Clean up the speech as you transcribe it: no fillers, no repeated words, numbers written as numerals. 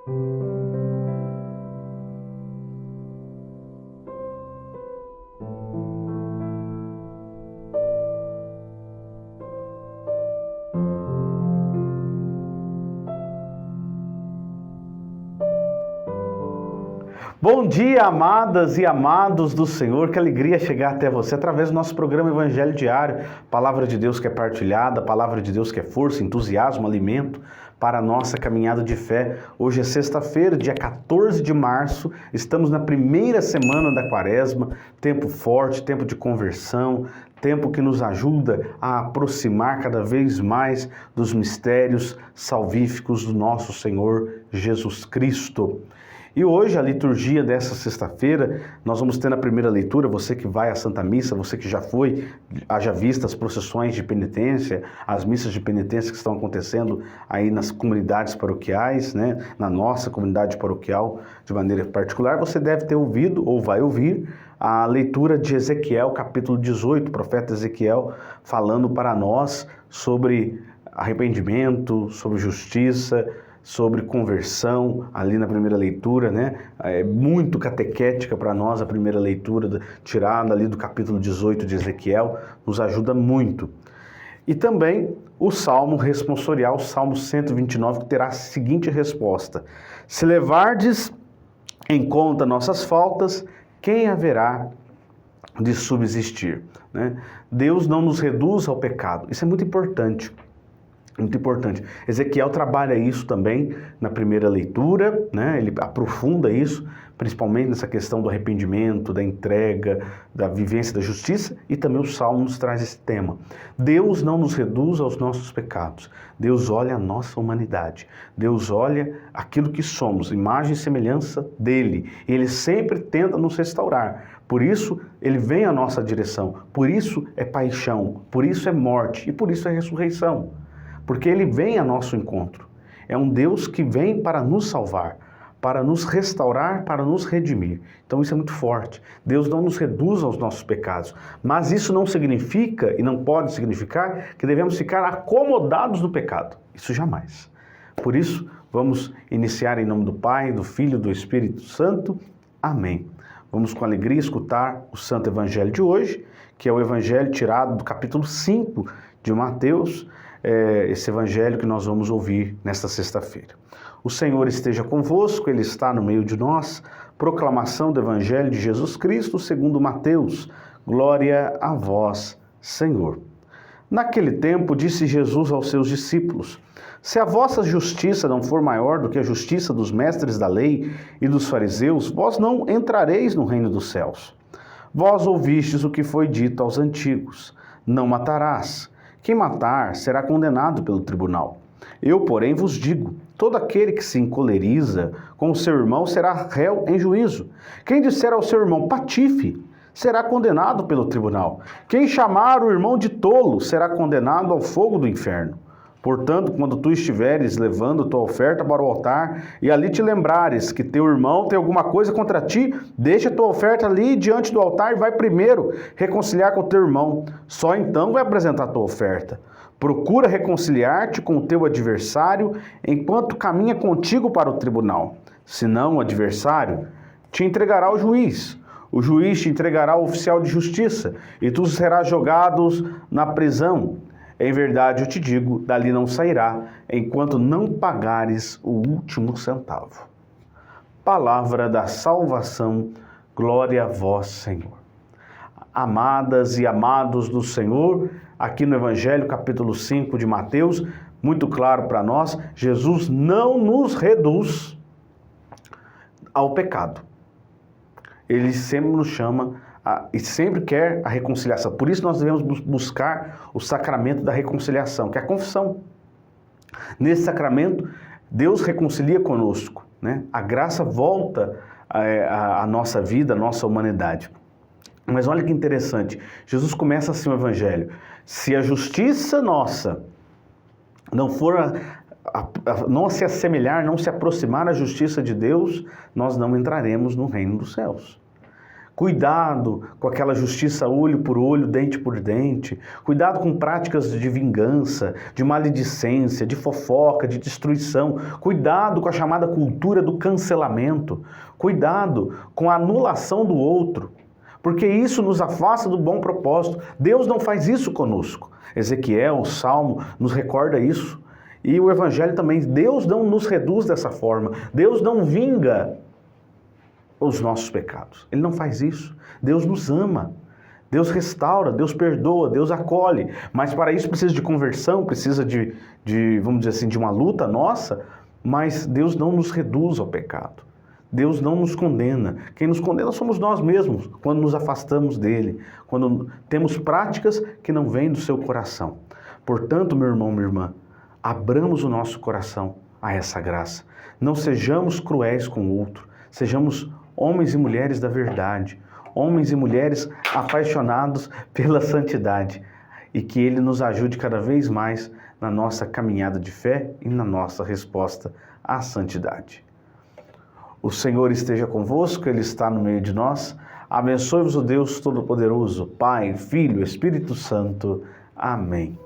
Bom dia, amadas e amados do Senhor, que alegria chegar até você através do nosso programa Evangelho Diário, palavra de Deus que é partilhada, palavra de Deus que é força, entusiasmo, alimento para a nossa caminhada de fé. Hoje é sexta-feira, dia 14 de março, estamos na primeira semana da Quaresma, tempo forte, tempo de conversão, tempo que nos ajuda a aproximar cada vez mais dos mistérios salvíficos do nosso Senhor Jesus Cristo. E hoje, a liturgia dessa sexta-feira, nós vamos ter na primeira leitura, você que vai à Santa Missa, você que já foi, haja vista as procissões de penitência, as missas de penitência que estão acontecendo aí nas comunidades paroquiais, né? Na nossa comunidade paroquial de maneira particular, você deve ter ouvido ou vai ouvir a leitura de Ezequiel, capítulo 18, o profeta Ezequiel falando para nós sobre arrependimento, sobre justiça, sobre conversão, ali na primeira leitura, né? É muito catequética para nós a primeira leitura, tirada ali do capítulo 18 de Ezequiel, nos ajuda muito. E também o Salmo responsorial, o Salmo 129, que terá a seguinte resposta: se levardes em conta nossas faltas, quem haverá de subsistir? Né? Deus não nos reduz ao pecado, isso é muito importante. Muito importante. Ezequiel trabalha isso também na primeira leitura, né? Ele aprofunda isso, principalmente nessa questão do arrependimento, da entrega, da vivência da justiça, e também o Salmo nos traz esse tema. Deus não nos reduz aos nossos pecados. Deus olha a nossa humanidade. Deus olha aquilo que somos, imagem e semelhança dele. E ele sempre tenta nos restaurar. Por isso, ele vem à nossa direção. Por isso é paixão, por isso é morte e por isso é ressurreição. Porque ele vem a nosso encontro. É um Deus que vem para nos salvar, para nos restaurar, para nos redimir. Então isso é muito forte. Deus não nos reduz aos nossos pecados. Mas isso não significa, e não pode significar, que devemos ficar acomodados no pecado. Isso jamais. Por isso, vamos iniciar em nome do Pai, do Filho e do Espírito Santo. Amém. Vamos com alegria escutar o Santo Evangelho de hoje, que é o Evangelho tirado do capítulo 5 de Mateus, esse evangelho que nós vamos ouvir nesta sexta-feira. O Senhor esteja convosco, Ele está no meio de nós. Proclamação do Evangelho de Jesus Cristo segundo Mateus. Glória a vós, Senhor. Naquele tempo disse Jesus aos seus discípulos: se a vossa justiça não for maior do que a justiça dos mestres da lei e dos fariseus, vós não entrareis no reino dos céus. Vós ouvistes o que foi dito aos antigos: não matarás. Quem matar será condenado pelo tribunal. Eu, porém, vos digo, todo aquele que se encoleriza com o seu irmão será réu em juízo. Quem disser ao seu irmão patife, será condenado pelo tribunal. Quem chamar o irmão de tolo será condenado ao fogo do inferno. Portanto, quando tu estiveres levando tua oferta para o altar e ali te lembrares que teu irmão tem alguma coisa contra ti, deixa tua oferta ali diante do altar e vai primeiro reconciliar com o teu irmão. Só então vai apresentar tua oferta. Procura reconciliar-te com o teu adversário enquanto caminha contigo para o tribunal. Senão o adversário te entregará ao juiz. O juiz te entregará ao oficial de justiça e tu serás jogado na prisão. Em verdade, eu te digo, dali não sairá, enquanto não pagares o último centavo. Palavra da salvação, glória a vós, Senhor. Amadas e amados do Senhor, aqui no Evangelho, capítulo 5 de Mateus, muito claro para nós, Jesus não nos reduz ao pecado. Ele sempre nos chama e sempre quer a reconciliação. Por isso nós devemos buscar o sacramento da reconciliação, que é a confissão. Nesse sacramento, Deus reconcilia conosco, né? A graça volta à nossa vida, à nossa humanidade. Mas olha que interessante, Jesus começa assim o Evangelho: se a justiça nossa não for não se assemelhar, não se aproximar à justiça de Deus, nós não entraremos no reino dos céus. Cuidado com aquela justiça olho por olho, dente por dente. Cuidado com práticas de vingança, de maledicência, de fofoca, de destruição. Cuidado com a chamada cultura do cancelamento. Cuidado com a anulação do outro, porque isso nos afasta do bom propósito. Deus não faz isso conosco. Ezequiel, o Salmo, nos recorda isso. E o Evangelho também. Deus não nos reduz dessa forma. Deus não vinga os nossos pecados. Ele não faz isso. Deus nos ama. Deus restaura, Deus perdoa, Deus acolhe. Mas para isso precisa de conversão, precisa de, vamos dizer assim, de uma luta nossa, mas Deus não nos reduz ao pecado. Deus não nos condena. Quem nos condena somos nós mesmos, quando nos afastamos dele, quando temos práticas que não vêm do seu coração. Portanto, meu irmão, minha irmã, abramos o nosso coração a essa graça. Não sejamos cruéis com o outro, sejamos homens e mulheres da verdade, homens e mulheres apaixonados pela santidade, e que Ele nos ajude cada vez mais na nossa caminhada de fé e na nossa resposta à santidade. O Senhor esteja convosco, Ele está no meio de nós. Abençoe-vos o Deus Todo-Poderoso, Pai, Filho, Espírito Santo. Amém.